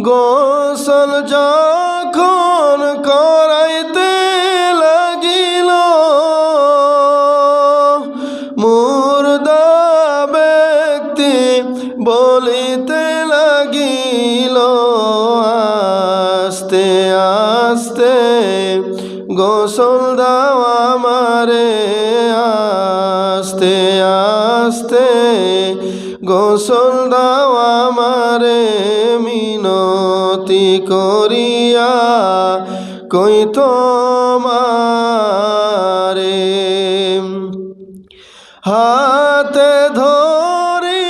গোসল যখন করাইতে লাগিল, মুর্দা ব্যক্তি বলিতে লাগিল, আস্তে আস্তে গোসল দাও আমারে, আস্তে আস্তে গোসল দাও আমারে, মিনতি করিয়া কই তোমারে। হাতে ধরি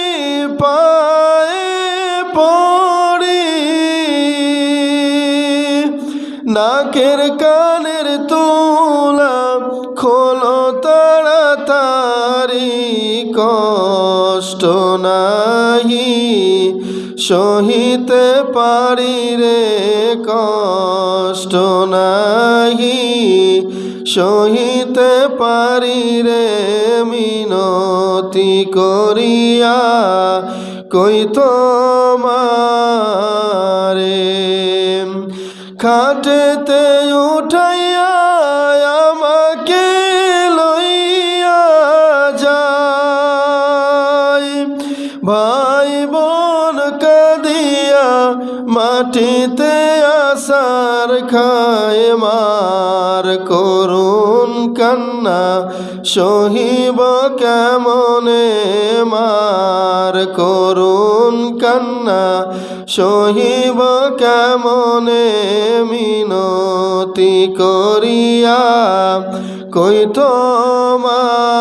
পায়ে পড়ি, নাকের কানের তুলা খোলো তাড়াতাড়ি, কষ্ট নাহি সহিতে পারি রে, কষ্ট নাহি সহিতে পারি রে, মিনতি করিয়া কই তোমারে। খাটেতে উঠাইয়া আমাকে লইয়া যায়, ভাই বোন কাঁদিয়া মাটিতে আসার খায়, মার করুণ কান্না সহিব কেমনে, মার করুণ কান্না সহিব কেমনে, মিনতি করিয়া কই তোমার।